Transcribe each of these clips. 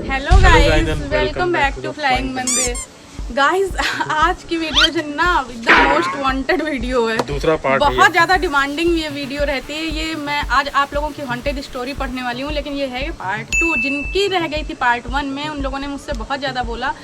Hello guys, welcome back to flying Mandir. Guys आज की video जो ना एकदम मोस्ट वांटेड वीडियो है, दूसरा पार्ट बहुत ज़्यादा डिमांडिंग ये वीडियो रहती है। ये मैं आज आप लोगों की वांटेड स्टोरी पढ़ने वाली हूँ, लेकिन ये है पार्ट 2। जिनकी रह गई थी पार्ट 1 में, उन लोगों ने मुझसे बहुत ज़्यादा बोला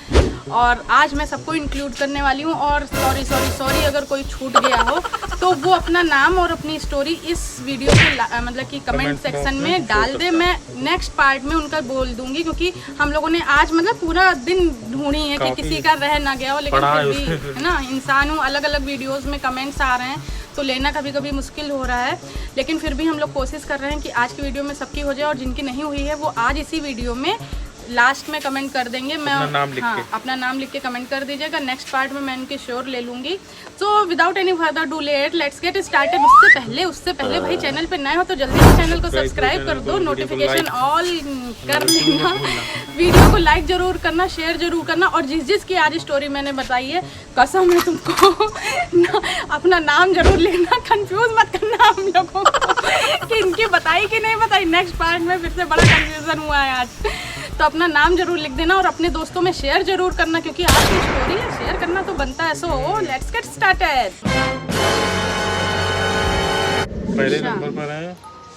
और आज मैं सबको इंक्लूड करने वाली हूँ। और सॉरी अगर कोई छूट गया हो तो वो अपना नाम और अपनी स्टोरी इस वीडियो के मतलब कि कमेंट सेक्शन में डाल दे। मैं नेक्स्ट पार्ट में उनका बोल दूंगी, क्योंकि हम लोगों ने आज मतलब पूरा दिन ढूंढी है कि किसी का रह ना गया हो, लेकिन फिर भी है ना, इंसान हूँ, अलग अलग वीडियोस में कमेंट्स आ रहे हैं तो लेना कभी कभी मुश्किल हो रहा है। लेकिन फिर भी हम लोग कोशिश कर रहे हैं कि आज की वीडियो में सबकी हो जाए, और जिनकी नहीं हुई है वो आज इसी वीडियो में लास्ट में कमेंट कर देंगे। मैं अपना नाम लिख के कमेंट कर दीजिएगा। नेक्स्ट पार्ट में मैं इनकी श्योर ले लूंगी। So without any further do let, let's get started. उससे पहले भाई चैनल पे नए हो तो जल्दी से चैनल को सब्सक्राइब कर दो, नोटिफिकेशन ऑल कर देना, वीडियो को लाइक जरूर करना, शेयर जरूर करना। और जिस की आज स्टोरी मैंने बताई है, कसम है तुमको अपना नाम जरूर लेना, कंफ्यूज मत करना हम लोगों को कि इनकी बताई कि नहीं बताई। नेक्स्ट पार्ट में फिर से बड़ा कंफ्यूजन हुआ है आज, तो अपना नाम जरूर लिख देना और अपने दोस्तों में शेयर जरूर करना, क्योंकि आपकी स्टोरी है, शेयर करना तो बनता है। So let's get started. पहले नंबर पर है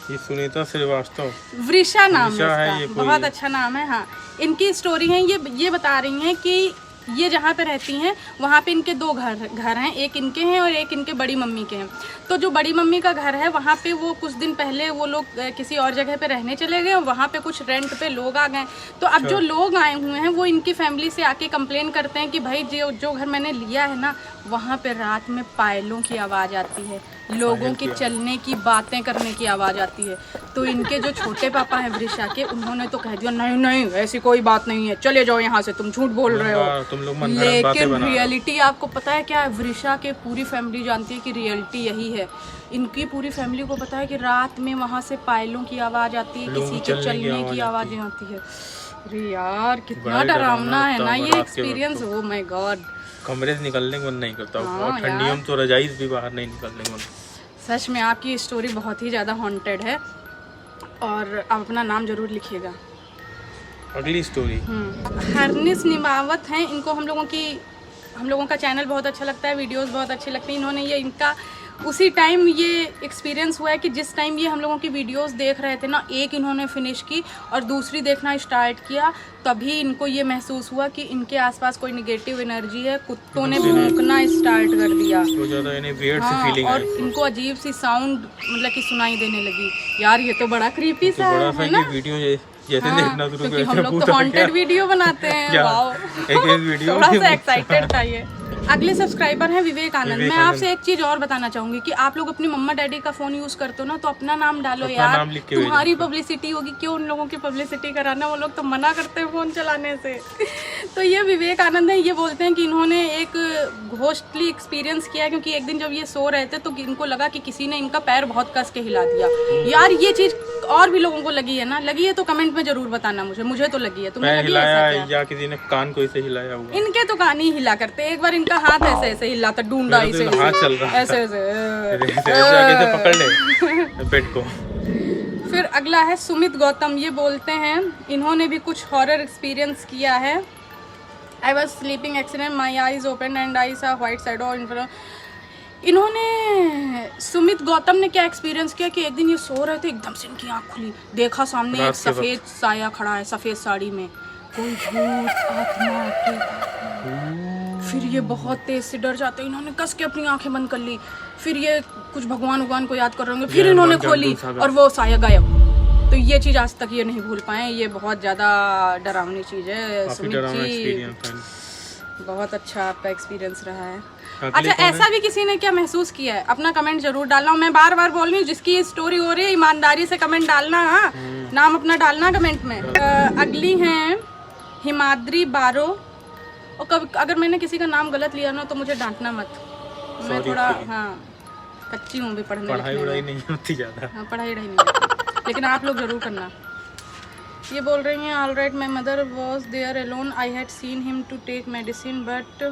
ये सुनीता श्रीवास्तव। वृषा नाम है इसका, बहुत अच्छा नाम है। हाँ, इनकी स्टोरी है, ये बता रही हैं कि ये जहाँ पे रहती हैं वहाँ पे इनके दो घर हैं, एक इनके हैं और एक इनके बड़ी मम्मी के हैं। तो जो बड़ी मम्मी का घर है वहाँ पे वो कुछ दिन पहले वो लोग किसी और जगह पे रहने चले गए और वहाँ पे कुछ रेंट पे लोग आ गए। तो अब जो लोग आए हुए हैं वो इनकी फैमिली से आके कंप्लेन करते हैं कि भाई जो घर मैंने लिया है ना, वहाँ पे रात में पायलों की आवाज़ आती है, लोगों के चलने की, बातें करने की आवाज़ आती है। तो इनके जो छोटे पापा हैं वृषा के, उन्होंने तो कह दिया नहीं ऐसी कोई बात नहीं है, चले जाओ यहाँ से, तुम झूठ बोल रहे हो। तुम लोग लेकिन रियलिटी आपको पता है क्या है? वृषा के पूरी फैमिली जानती है कि रियलिटी यही है। इनकी पूरी फैमिली को पता है कि रात में वहाँ से पायलों की आवाज़ आती है, किसी के चलने की आवाज़ें आती है। अरे यार कितना डरावना है ना ये एक्सपीरियंस। ओ माय गॉड, कमरे से निकलने को मन नहीं करता। और ठंडियों में तो रजाई भी बाहर नहीं निकलने को। सच में आपकी स्टोरी बहुत ही ज़्यादा हॉन्टेड है, और आप अपना नाम जरूर लिखिएगा। अगली स्टोरी हरनिस निमावत हैं। इनको हम लोगों का चैनल बहुत अच्छा लगता है, वीडियोस बहुत अच्छी लगती हैं। इन्होंने ये इनका उसी टाइम ये एक्सपीरियंस हुआ है कि जिस टाइम ये हम लोगों की वीडियोस देख रहे थे ना, एक इन्होंने फिनिश की और दूसरी देखना स्टार्ट किया, तभी इनको ये महसूस हुआ कि इनके आसपास कोई निगेटिव एनर्जी है। कुत्तों ने भौंकना स्टार्ट कर दिया। और इनको अजीब सी साउंड मतलब कि सुनाई देने लगी। यार ये तो बड़ा क्रीपी सा है ना वीडियो, जैसे देखना शुरू करते हैं। हम लोग तो हॉन्टेड वीडियो बनाते हैं। वाओ, थोड़ा सा एक्साइटेड था ये। अगले सब्सक्राइबर हैं विवेक आनंद। मैं आपसे एक चीज और बताना चाहूंगी कि आप लोग अपनी मम्मा डैडी का फोन यूज करते हो ना, तो अपना नाम डालो यार, तुम्हारी पब्लिसिटी होगी। क्यों उन लोगों की पब्लिसिटी कराना, वो लोग तो मना करते हैं फोन चलाने से। तो ये विवेक आनंद है। ये बोलते हैं कि इन्होंने एक घोस्टली एक्सपीरियंस किया, क्योंकि एक दिन जब ये सो रहे थे तो इनको लगा कि किसी ने इनका पैर बहुत कस के हिला दिया। यार ये चीज और भी लोगों को लगी है ना? लगी है तो कमेंट में जरूर बताना मुझे तो लगी है। तुम्हें लगी है या किसी ने कान को ऐसे हिलाया हुआ? इनके तो कान ही हिला करते। एक बार इनका हाथ ऐसे हिला था, ढूंढा ऐसे हाथ चल रहा ऐसे पकड़ ले पेट को। फिर अगला है सुमित गौतम। ये बोलते हैं इन्होंने भी कुछ हॉरर एक्सपीरियंस किया है। I was sleeping accident, my eyes open and I सा व्हाइट शैडो इन फ्रंट। इन्होंने सुमित गौतम ने क्या एक्सपीरियंस किया कि एक दिन ये सो रहे थे, एकदम से इनकी आँख खुली, देखा सामने एक सफ़ेद साया खड़ा है, सफ़ेद साड़ी में, कोई भूत आत्मा के। फिर ये बहुत तेज से डर जाते हैं। इन्होंने कस के अपनी आंखें बंद कर ली। फिर ये कुछ भगवान को याद कर रहे होंगे, फिर इन्होंने खोली और वो साया गायब। तो ये चीज़ आज तक ये नहीं भूल पाए। ये बहुत ज़्यादा डरावनी चीज़ है। सुमित जी, बहुत अच्छा आपका एक्सपीरियंस रहा है। अच्छा, ऐसा भी किसी ने क्या महसूस किया है? अपना कमेंट जरूर डालना। मैं बार बार बोल रही हूँ, जिसकी स्टोरी हो रही है ईमानदारी से कमेंट डालना। हाँ, नाम अपना डालना कमेंट में। अगली हैं हिमाद्री बारो। और कभी अगर मैंने किसी का नाम गलत लिया ना तो मुझे डांटना मत। मैं थोड़ा कच्ची हूँ भी, पढ़ाई नहीं होती ज़्यादा। हाँ, पढ़ाई नहीं होती, लेकिन आप लोग जरूर करना। ये बोल रही हैं all right, my mother was there alone, I had seen him to take medicine but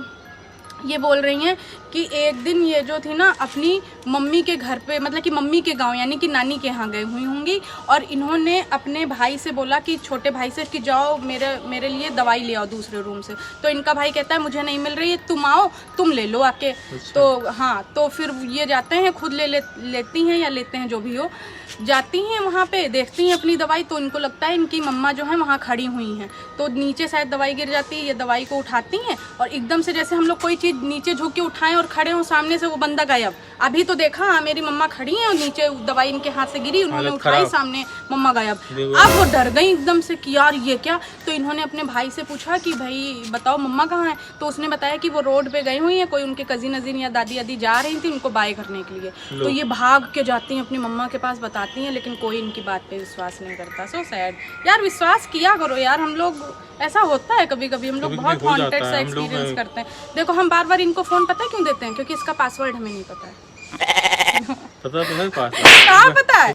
ये बोल रही हैं कि एक दिन ये जो थी ना अपनी मम्मी के घर पे, मतलब कि मम्मी के गांव यानी कि नानी के यहाँ गई हुई होंगी, और इन्होंने अपने भाई से बोला कि छोटे भाई से कि जाओ मेरे लिए दवाई ले आओ दूसरे रूम से। तो इनका भाई कहता है मुझे नहीं मिल रही है, तुम आओ, तुम ले लो आके। तो हाँ, तो फिर ये जाते हैं, खुद लेती हैं या लेते हैं जो भी हो, जाती हैं वहाँ पे, देखती हैं अपनी दवाई, तो इनको लगता है इनकी मम्मा जो है वहाँ खड़ी हुई हैं। तो नीचे शायद दवाई गिर जाती है, ये दवाई को उठाती हैं और एकदम से जैसे हम लोग कोई चीज़ नीचे झुक के उठाएं और खड़े हों, सामने से वो बंदा गायब। अभी तो देखा हाँ मेरी मम्मा खड़ी हैं और नीचे दवाई इनके हाथ से गिरी, उन्होंने उठाई, सामने मम्मा गायब। अब वो डर गई एकदम से कि यार ये क्या। तो इन्होंने अपने भाई से पूछा कि भाई बताओ मम्मा कहाँ है। तो उसने बताया कि वो रोड पे गई हुई है, कोई उनके कजिन अजीन या दादी दादी जा रही थी उनको बाय करने के लिए। तो ये भाग के जाती हैं अपनी मम्मा के पास, बताती हैं, लेकिन कोई इनकी बात पे विश्वास नहीं करता। सो सैड यार, विश्वास किया करो यार। हम लोग ऐसा होता है कभी कभी, हम लोग बहुत हॉन्टेड सा एक्सपीरियंस करते हैं। देखो हम बार बार इनको फोन पता है क्यों देते हैं, क्योंकि इसका पासवर्ड हमें नहीं पता है। पता तो है पासवर्ड, कहाँ पता है।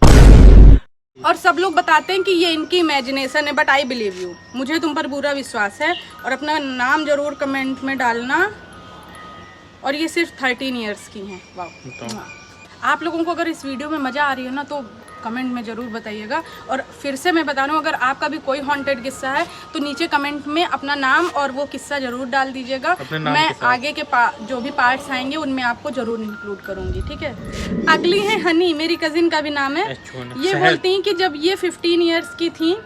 और सब लोग बताते हैं कि ये इनकी इमेजिनेशन है, बट आई बिलीव यू, मुझे तुम पर पूरा विश्वास है। और अपना नाम जरूर कमेंट में डालना। और ये सिर्फ 13 ईयर्स की हैं। वाह। आप लोगों को अगर इस वीडियो में मज़ा आ रही है ना तो कमेंट में ज़रूर बताइएगा। और फिर से मैं बता रहा हूँ, अगर आपका भी कोई हॉन्टेड किस्सा है तो नीचे कमेंट में अपना नाम और वो किस्सा ज़रूर डाल दीजिएगा। मैं आगे के जो भी पार्ट्स आएंगे उनमें आपको ज़रूर इंक्लूड करूँगी, ठीक है। अगली है हनी, मेरी कज़िन का भी नाम है। ये बोलती हैं कि जब ये 15 ईयर्स की थी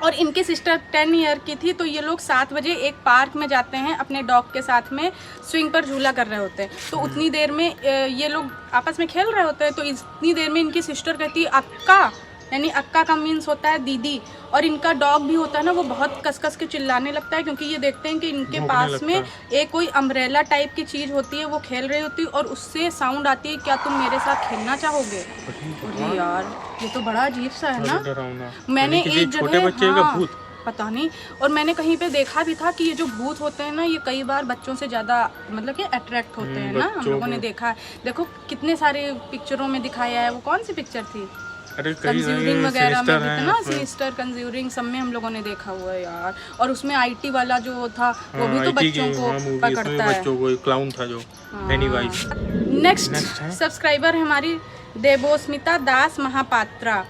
और इनकी सिस्टर 10 ईयर की थी, तो ये लोग 7 बजे एक पार्क में जाते हैं अपने डॉग के साथ में, स्विंग पर झूला कर रहे होते हैं। तो उतनी देर में ये लोग आपस में खेल रहे होते हैं। तो इतनी देर में इनकी सिस्टर कहती है अक्का, यानी अक्का का मीन्स होता है दीदी। और इनका डॉग भी होता है ना, वो बहुत कस के चिल्लाने लगता है, क्योंकि ये देखते हैं कि इनके पास में एक कोई अम्ब्रेला टाइप की चीज़ होती है, वो खेल रही होती है और उससे साउंड आती है, क्या तुम मेरे साथ खेलना चाहोगे। अरे यार ये तो बड़ा अजीब सा है ना। मैंने एक जगह पता नहीं, और मैंने कहीं पे देखा भी था कि ये जो भूत होते हैं ना, ये कई बार बच्चों से ज़्यादा मतलब कि अट्रैक्ट होते हैं ना। हम लोगों ने देखा है, देखो कितने सारे पिक्चरों में दिखाया है। वो कौन सी पिक्चर थी, कंज्यूरिंग वगैरह में भी था ना, सिनिस्टर, कंज्यूरिंग, सब में हम लोगों ने देखा हुआ है यार। और उसमें IT वाला जो था वो भी तो बच्चों को पकड़ता है, बच्चों को क्लाउन था जो पेनीवाइज। नेक्स्ट सब्सक्राइबर है हमारी देवोस्मिता दास महापात्रा।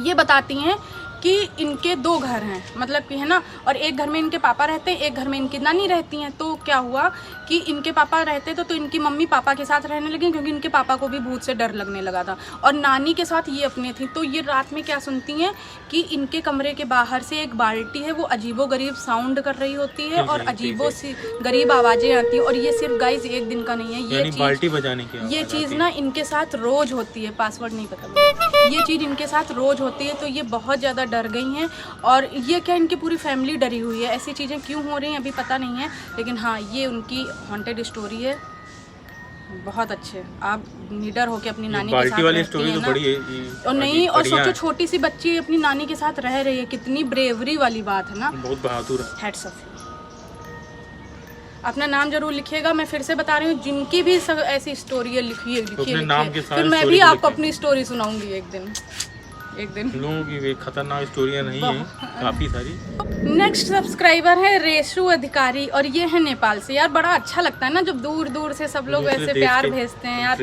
ये बताती हैं कि इनके 2 घर हैं, मतलब कि है ना, और एक घर में इनके पापा रहते हैं, एक घर में इनकी नानी रहती हैं। तो क्या हुआ कि इनके पापा रहते तो इनकी मम्मी पापा के साथ रहने लगी, क्योंकि इनके पापा को भी भूत से डर लगने लगा था। और नानी के साथ ये अपने थी। तो ये रात में क्या सुनती हैं कि इनके कमरे के बाहर से एक बाल्टी है, वो अजीबो गरीब साउंड कर रही होती है और अजीबो सी गरीब आवाज़ें आती हैं। और ये सिर्फ गाइज एक दिन का नहीं है, ये चीज़ ना इनके साथ रोज होती है। पासवर्ड नहीं पता, ये चीज़ इनके साथ रोज होती है। तो ये बहुत ज़्यादा डर गई हैं। और ये क्या इनकी पूरी फैमिली डरी हुई है। ऐसी चीज़ें क्यों हो रही हैं अभी पता नहीं है, लेकिन हाँ ये उनकी हॉन्टेड स्टोरी है। बहुत अच्छे, आप निडर होके अपनी नानी के साथ रहती हैं ना। और नहीं, और सोचो छोटी सी बच्ची अपनी नानी के साथ रह रही है, कितनी ब्रेवरी वाली बात है ना, बहुत बहादुर है। Hats off. अपना नाम जरूर लिखिएगा। मैं फिर से बता रही हूँ, जिनकी भी ऐसी स्टोरी है लिखिए, फिर मैं भी आपको अपनी स्टोरी सुनाऊंगी एक दिन। लोगों की खतरनाक स्टोरियाँ नहीं है, काफी सारी। नेक्स्ट सब्सक्राइबर है रेशु अधिकारी, और ये है नेपाल से। यार बड़ा अच्छा लगता है ना जब दूर दूर से सब लोग ऐसे प्यार भेजते हैं यार।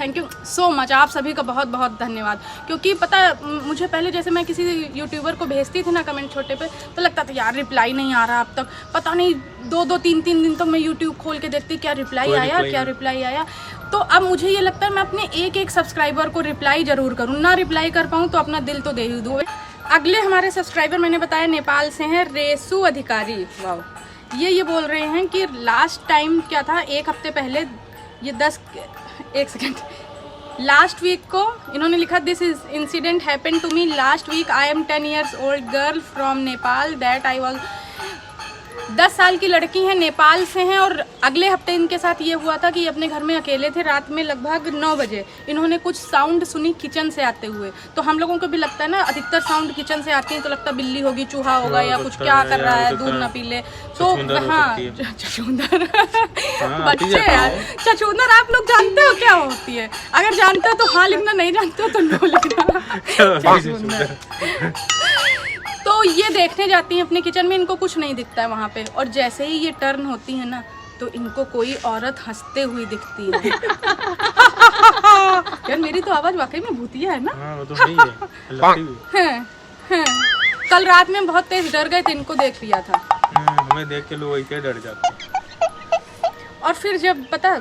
थैंक यू सो मच, आप सभी का बहुत बहुत धन्यवाद। क्योंकि पता मुझे पहले जैसे मैं किसी यूट्यूबर को भेजती थी ना कमेंट छोटे पे, तो लगता था यार रिप्लाई नहीं आ रहा अब तक, पता नहीं 2-2 3-3 दिन तक मैं यूट्यूब खोल के देखती क्या रिप्लाई आया। तो अब मुझे ये लगता है मैं अपने एक सब्सक्राइबर को रिप्लाई जरूर करूँ, ना रिप्लाई कर पाऊँ तो अपना दिल तो दे ही दूँ। अगले हमारे सब्सक्राइबर मैंने बताया नेपाल से हैं, रेशु अधिकारी। वाह। ये बोल रहे हैं कि लास्ट टाइम क्या था, 1 हफ्ते पहले, ये 1 सेकेंड, लास्ट वीक को इन्होंने लिखा, this is incident happened to me last week. I am 10 years old girl from Nepal that I was 10 साल की लड़की हैं, नेपाल से हैं। और अगले हफ्ते इनके साथ ये हुआ था कि ये अपने घर में अकेले थे। रात में लगभग 9 बजे इन्होंने कुछ साउंड सुनी किचन से आते हुए। तो हम लोगों को भी लगता है ना, अधिकतर साउंड किचन से आती है तो लगता है बिल्ली होगी, चूहा होगा, या कुछ क्या कर रहा है, दूध ना पी ले। तो हाँ, छछूंदर बच्चे यार, छछूंदर आप लोग जानते हो क्या होती है? अगर जानते हो तो हाँ लिखना, नहीं जानते हो तो नो लिखना। तो ये देखने जाती हैं अपने किचन में, इनको कुछ नहीं दिखता है वहाँ पे। और जैसे ही ये टर्न होती है ना, तो इनको कोई औरत हंसते हुई दिखती है। यार मेरी तो आवाज वाकई में भूतिया है ना। हाँ, वो तो सही है, लगती भी। हैं। कल रात में बहुत तेज डर गए थे, इनको देख लिया था। हमें देख के लोग ऐसे डर जाते हैं। और फिर जब पता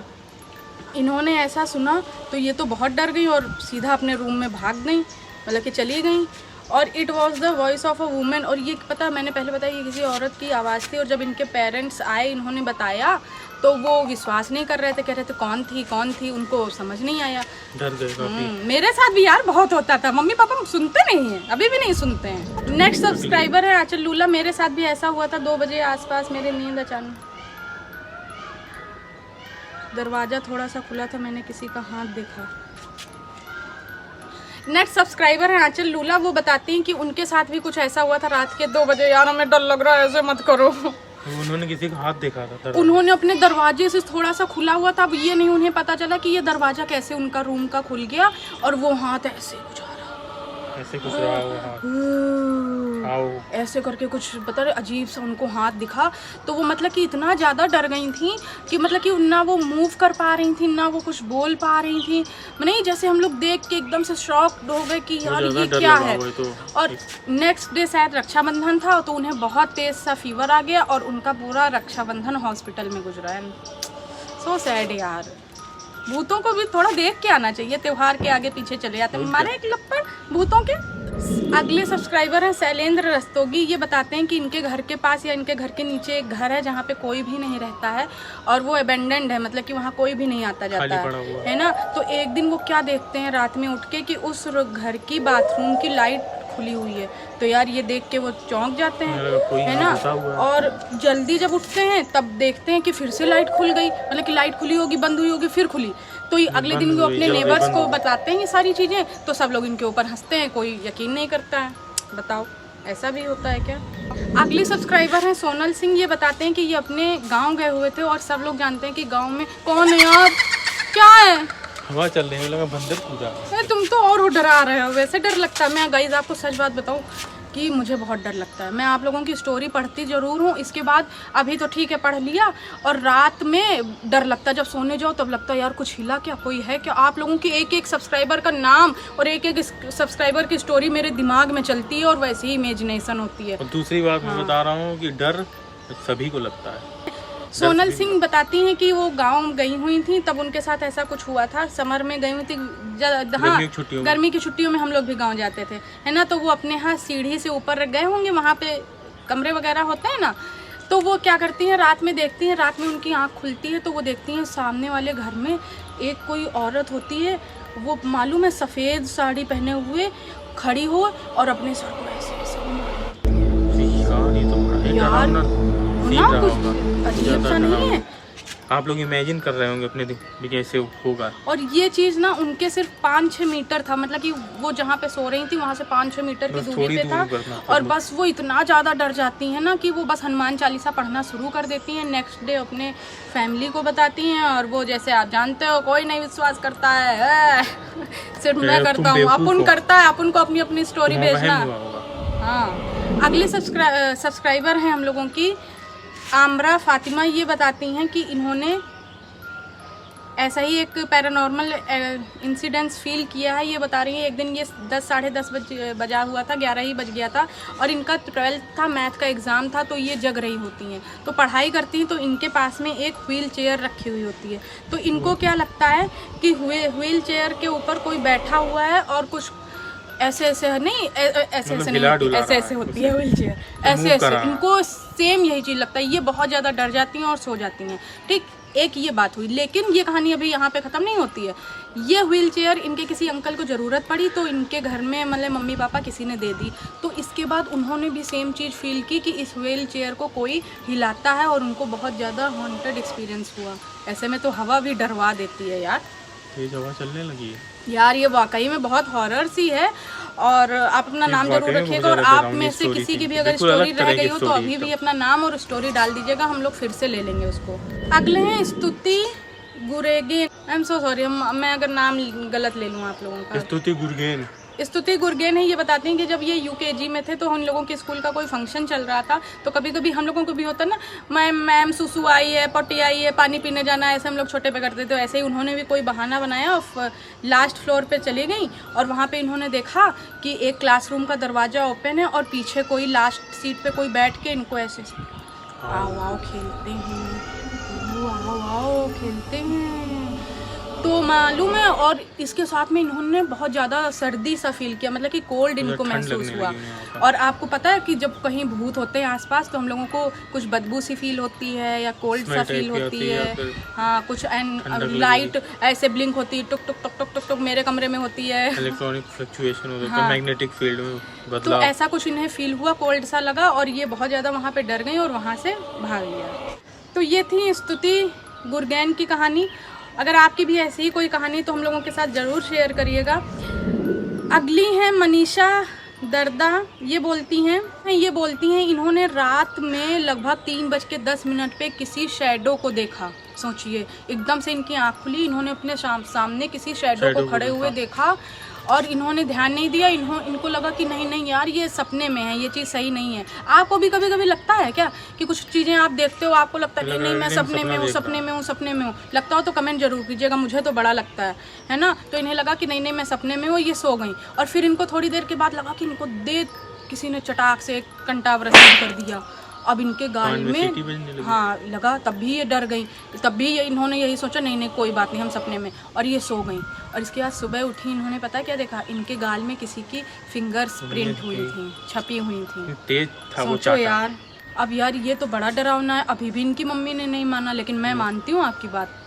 इन्होंने ऐसा सुना तो ये तो बहुत डर गई और सीधा अपने रूम में भाग गई, मतलब कि चली गई। और it was the voice of a women. और ये पता मैंने पहले बताया ये किसी औरत की आवाज़ थी। और जब इनके पेरेंट्स आए, इन्होंने बताया तो वो विश्वास नहीं कर रहे थे, कह रहे थे कौन थी, उनको समझ नहीं आया। डर गए काफी। मेरे साथ भी यार बहुत होता था, मम्मी पापा सुनते नहीं हैं, अभी भी नहीं सुनते हैं। नेक्स्ट सब्सक्राइबर है आंचल लूला। मेरे साथ भी ऐसा हुआ था, 2 बजे आसपास मेरी नींद अचानक, दरवाज़ा थोड़ा सा खुला था, मैंने किसी का हाथ देखा। नेक्स्ट सब्सक्राइबर है आंचल लूला। वो बताती हैं कि उनके साथ भी कुछ ऐसा हुआ था रात के 2 बजे। यार हमें डर लग रहा है, ऐसे मत करो। उन्होंने किसी का हाथ देखा था, उन्होंने अपने दरवाजे से थोड़ा सा खुला हुआ था, अब ये नहीं उन्हें पता चला कि ये दरवाजा कैसे उनका रूम का खुल गया और वो हाथ ऐसे ऐसे कुछ रहा ऐसे करके कुछ पता नहीं अजीब सा उनको हाथ दिखा। तो वो मतलब कि इतना ज़्यादा डर गई थी कि मतलब कि ना वो मूव कर पा रही थी, ना वो कुछ बोल पा रही थी। नहीं जैसे हम लोग देख के एकदम से शॉक्ड हो गए कि यार ये क्या है। और नेक्स्ट डे शायद रक्षाबंधन था तो उन्हें बहुत तेज सा फीवर आ गया और उनका पूरा रक्षाबंधन हॉस्पिटल में गुजरा है। सो सैड यार। भूतों को भी थोड़ा देख के आना चाहिए, त्योहार के आगे पीछे चले जाते हैं हमारे एक लपड़ भूतों के। अगले सब्सक्राइबर हैं शैलेंद्र रस्तोगी। ये बताते हैं कि इनके घर के पास या इनके घर के नीचे एक घर है जहाँ पे कोई भी नहीं रहता है और वो अबेंडेंड है, मतलब कि वहाँ कोई भी नहीं आता जाता है ना। तो एक दिन वो क्या देखते हैं रात में उठ के कि उस घर की बाथरूम की लाइट खुली हुई है। तो यार ये देख के वो चौंक जाते हैं, है ना। और जल्दी जब उठते हैं तब देखते हैं कि फिर से लाइट खुल गई, मतलब कि लाइट खुली होगी, बंद हुई होगी, फिर खुली। तो अगले दिन वो अपने नेबर्स को बताते हैं ये सारी चीज़ें, तो सब लोग इनके ऊपर हंसते हैं, कोई यकीन नहीं करता है। बताओ ऐसा भी होता है क्या। अगले सब्सक्राइबर हैं सोनल सिंह। ये बताते हैं कि ये अपने गाँव गए हुए थे और सब लोग जानते हैं कि गाँव में कौन है यार, क्या है, हवा चल रही है, लगा बंदर कूदा। तुम तो और डरा रहे हो, वैसे डर लगता है। मैं गाइस आपको सच बात बताऊं कि मुझे बहुत डर लगता है। मैं आप लोगों की स्टोरी पढ़ती ज़रूर हूँ, इसके बाद अभी तो ठीक है पढ़ लिया, और रात में डर लगता है। जब सोने जाओ तब लगता है यार कुछ हिला क्या, कोई है क्या। आप लोगों की एक एक सब्सक्राइबर का नाम और एक एक सब्सक्राइबर की स्टोरी मेरे दिमाग में चलती है और वैसे ही इमेजिनेशन होती है। और दूसरी बात मैं बता रहा हूँ कि डर सभी को लगता है। सोनल सिंह बताती हैं कि वो गांव गई हुई थी, तब उनके साथ ऐसा कुछ हुआ था। समर में गई हुई थी, हाँ गर्मी की छुट्टियों में हम लोग भी गांव जाते थे, है ना। तो वो अपने यहाँ सीढ़ी से ऊपर गए होंगे, वहाँ पे कमरे वगैरह होते हैं ना। तो वो क्या करती हैं, रात में देखती हैं, रात में उनकी आँख खुलती है तो वो देखती हैं सामने वाले घर में एक कोई औरत होती है। वो मालूम है सफ़ेद साड़ी पहने हुए खड़ी हो और अपने सर को ऐसे यार ना कुछ अजीब सा नहीं है। आप लोग इमेजिन कर रहे होंगे अपने भी कैसे होगा। और ये चीज़ ना उनके सिर्फ 5-6 मीटर था, मतलब कि वो जहाँ पे सो रही थी वहाँ से 5-6 मीटर की दूरी पे था। और बस वो इतना ज़्यादा डर जाती हैं ना कि वो बस हनुमान चालीसा पढ़ना शुरू कर देती हैं। नेक्स्ट डे अपने फैमिली को बताती हैं और वो जैसे आप जानते हो कोई नहीं विश्वास करता है, सिर्फ मैं करता हूँ, अपन करता है, अपन को अपनी अपनी स्टोरी भेजना। हाँ अगले सब्सक्राइबर हैं हम लोगों की आमरा फातिमा। ये बताती हैं कि इन्होंने ऐसा ही एक पैरानॉर्मल इंसिडेंट्स फील किया है। ये बता रही है एक दिन ये 10-साढ़े 10 बजा हुआ था, 11 ही बज गया था और इनका 12th था, मैथ का एग्ज़ाम था। तो ये जग रही होती हैं, तो पढ़ाई करती हैं, तो इनके पास में एक व्हील चेयर रखी हुई होती है। तो इनको क्या लगता है कि व्हील चेयर के ऊपर कोई बैठा हुआ है और कुछ ऐसे ऐसे नहीं, ऐसे ऐसे नहीं, ऐसे ऐसे होती है व्हील चेयर, ऐसे ऐसे। इनको सेम यही चीज़ लगता है। ये बहुत ज़्यादा डर जाती हैं और सो जाती हैं। ठीक, एक ये बात हुई, लेकिन ये कहानी अभी यहाँ पे ख़त्म नहीं होती है। ये व्हील चेयर इनके किसी अंकल को ज़रूरत पड़ी तो इनके घर में मतलब मम्मी पापा किसी ने दे दी। तो इसके बाद उन्होंने भी सेम चीज़ फील की कि इस व्हील चेयर को कोई हिलाता है और उनको बहुत ज़्यादा हॉन्टेड एक्सपीरियंस हुआ। ऐसे में तो हवा भी डरवा देती है यार, तेज हवा चलने लगी है यार। ये वाकई में बहुत हॉरर सी है। और आप अपना नाम जरूर रखिएगा और आप में से किसी की भी अगर स्टोरी रह गई हो तो अभी भी अपना नाम और स्टोरी डाल दीजिएगा, हम लोग फिर से ले लेंगे उसको। अगले हैं स्तुति गुरेगेन। आई एम सो सॉरी मैं अगर नाम गलत ले लूँ आप लोगों का। स्तुति गुरगेन, स्तुति गुरगेन है, ये बताती हैं कि जब ये UKG में थे तो हम लोगों के स्कूल का कोई फंक्शन चल रहा था, तो कभी कभी हम लोगों को भी होता ना, मैम सुसु आई है, पट्टी आई है, पानी पीने जाना है, ऐसे हम लोग छोटे पे करते थे। तो ऐसे ही उन्होंने भी कोई बहाना बनाया और लास्ट फ्लोर पे चली गई और वहाँ पे इन्होंने देखा कि एक क्लासरूम का दरवाज़ा ओपन है और पीछे कोई लास्ट सीट पे कोई बैठ के इनको ऐसे आओ आओ खेलते हैं, आओ आओ खेलते हैं। तो मालूम है, और इसके साथ में इन्होंने बहुत ज़्यादा सर्दी सा फील किया, मतलब कि कोल्ड इनको महसूस हुआ। और आपको पता है कि जब कहीं भूत होते हैं आसपास तो हम लोगों को कुछ बदबू सी फील होती है या कोल्ड सा फील होती है, हाँ कुछ लाइट ऐसे ब्लिंक होती है, टुक टुक टुक टुक टुक टुक मेरे कमरे में होती है, इलेक्ट्रॉनिक फ्लक्चुएशन हो जाता है, मैग्नेटिक फील्ड में बदलाव। तो ऐसा कुछ इन्हें फील हुआ, कोल्ड सा लगा और ये बहुत ज़्यादा वहाँ पे डर गई और वहाँ से भाग लिया। तो ये थी स्तुति गुरगेन की कहानी। अगर आपकी भी ऐसी ही कोई कहानी तो हम लोगों के साथ ज़रूर शेयर करिएगा। अगली हैं मनीषा दर्दा। ये बोलती हैं इन्होंने रात में लगभग 3:10 पे किसी शैडो को देखा। सोचिए, एकदम से इनकी आँख खुली, इन्होंने अपने सामने किसी शैडो को खड़े हुए देखा और इन्होंने ध्यान नहीं दिया। इनको लगा कि नहीं यार ये सपने में है, ये चीज़ सही नहीं है। आपको भी कभी कभी लगता है क्या कि कुछ चीज़ें आप देखते हो, आपको लगता है नहीं मैं सपने में हूँ, लगता हो तो कमेंट जरूर कीजिएगा, मुझे तो बड़ा लगता है ना। तो इन्हें लगा कि नहीं मैं सपने में हूँ, ये सो गई। और फिर इनको थोड़ी देर के बाद लगा कि इनको किसी ने चटाक से कंटाव रसीद कर दिया। अब इनके गाल में हाँ लगा, तब भी ये डर गई, तब भी इन्होंने यही सोचा नहीं कोई बात नहीं हम सपने में, और ये सो गई। और इसके बाद सुबह उठी, इन्होंने पता क्या देखा, इनके गाल में किसी की फिंगर्स प्रिंट हुई थी, छपी हुई थी। तेज था वो सोचो यार, अब यार ये तो बड़ा डरावना है। अभी भी इनकी मम्मी ने नहीं माना, लेकिन मैं मानती हूँ आपकी बात,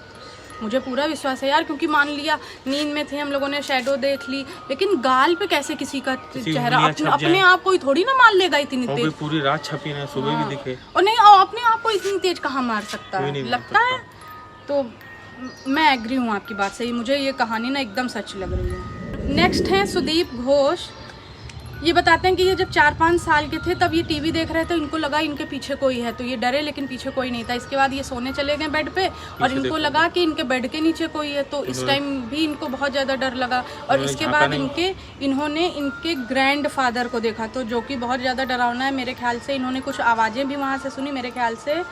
मुझे पूरा विश्वास है यार, क्योंकि मान लिया नींद में थे हम लोगों ने, शैडो देख ली, लेकिन गाल पे कैसे किसी का चेहरा अपने आप कोई थोड़ी ना मान लेगा इतनी तेज, पूरी रात छपी ना, सुबह भी दिखे, और नहीं अपने आप को इतनी तेज कहाँ मार सकता है, लगता है। तो मैं एग्री हूँ आपकी बात से, मुझे ये कहानी ना एकदम सच लग रही है। नेक्स्ट है सुदीप घोष। ये बताते हैं कि ये जब 4-5 साल के थे तब ये टीवी देख रहे थे, इनको लगा इनके पीछे कोई है, तो ये डरे, लेकिन पीछे कोई नहीं था। इसके बाद ये सोने चले गए बेड पे और इनको लगा कि इनके बेड के नीचे कोई है, तो इस टाइम भी इनको बहुत ज़्यादा डर लगा। और इसके बाद इन्होंने इनके ग्रैंडफादर को देखा, तो जो कि बहुत ज़्यादा डरावना है मेरे ख्याल से। इन्होंने कुछ आवाज़ें भी वहाँ से सुनी, मेरे ख्याल से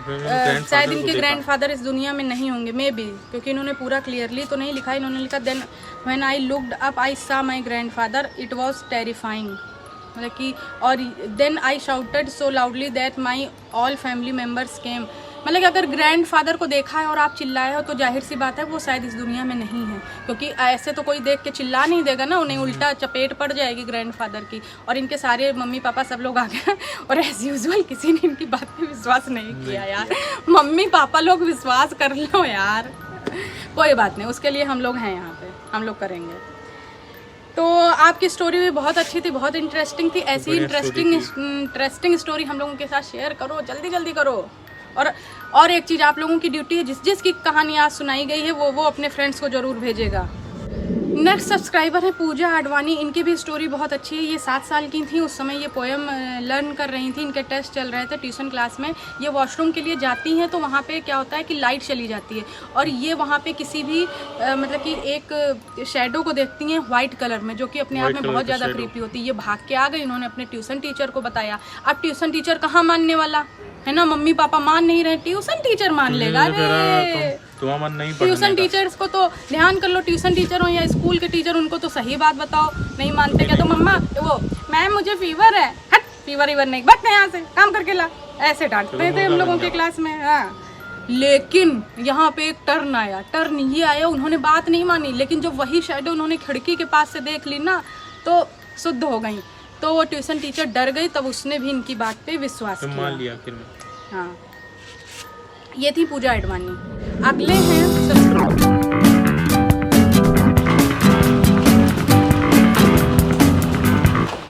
शायद इनके ग्रैंडफादर इस दुनिया में नहीं होंगे, मे बी, क्योंकि इन्होंने पूरा क्लियरली तो नहीं लिखा। इन्होंने लिखा then when I looked up I saw my grandfather it was terrifying, मतलब कि, और then I shouted so loudly that my all family members came. मतलब कि अगर ग्रैंडफादर को देखा है और आप चिल्लाए हो तो जाहिर सी बात है वो शायद इस दुनिया में नहीं है, क्योंकि ऐसे तो कोई देख के चिल्ला नहीं देगा ना, उन्हें उल्टा चपेट पड़ जाएगी ग्रैंडफादर की। और इनके सारे मम्मी पापा सब लोग आ गए और एज यूजुअल किसी ने इनकी बात पे विश्वास नहीं किया यार। मम्मी पापा लोग विश्वास कर लो यार, कोई बात नहीं, उसके लिए हम लोग हैं यहाँ पे, हम लोग करेंगे। तो आपकी स्टोरी भी बहुत अच्छी थी, बहुत इंटरेस्टिंग थी। ऐसी इंटरेस्टिंग स्टोरी हम लोगों के साथ शेयर करो, जल्दी करो। और एक चीज़ आप लोगों की ड्यूटी है, जिसकी कहानी आज सुनाई गई है वो अपने फ्रेंड्स को ज़रूर भेजेगा। नेक्स्ट सब्सक्राइबर है पूजा आडवाणी। इनकी भी स्टोरी बहुत अच्छी है। ये 7 साल की थी, उस समय ये पोएम लर्न कर रही थी, इनके टेस्ट चल रहे थे ट्यूशन क्लास में। ये वॉशरूम के लिए जाती हैं तो वहाँ पे क्या होता है कि लाइट चली जाती है और ये वहाँ पे किसी भी मतलब कि एक शैडो को देखती हैं वाइट कलर में, जो कि अपने आप में बहुत ज़्यादा क्रीपी होती है। ये भाग के आ गई, इन्होंने अपने ट्यूशन टीचर को बताया। अब ट्यूशन टीचर कहाँ मानने वाला है ना, मम्मी पापा मान नहीं रहे, ट्यूशन टीचर मान लेगा। ट्यूशन टीचर्स को तो ध्यान कर लो, ट्यूशन टीचर हो या स्कूल के टीचर, उनको तो सही बात बताओ। नहीं मानते क्या तो मम्मा वो मैम मुझे फीवर है, हट फीवर नहीं, बट यहाँ से काम करके ला, ऐसे डांटते थे हम लोगों के क्लास में। हाँ, लेकिन यहाँ पे एक टर्न ये आया, उन्होंने बात नहीं मानी, लेकिन जब वही शैडो उन्होंने खिड़की के पास से देख ली ना तो शुद्ध हो गई। तो वो ट्यूशन टीचर डर गई, तब उसने भी इनकी बात पे विश्वास किया, मान लिया फिर। हाँ, ये थी पूजा आडवाणी। अगले हैं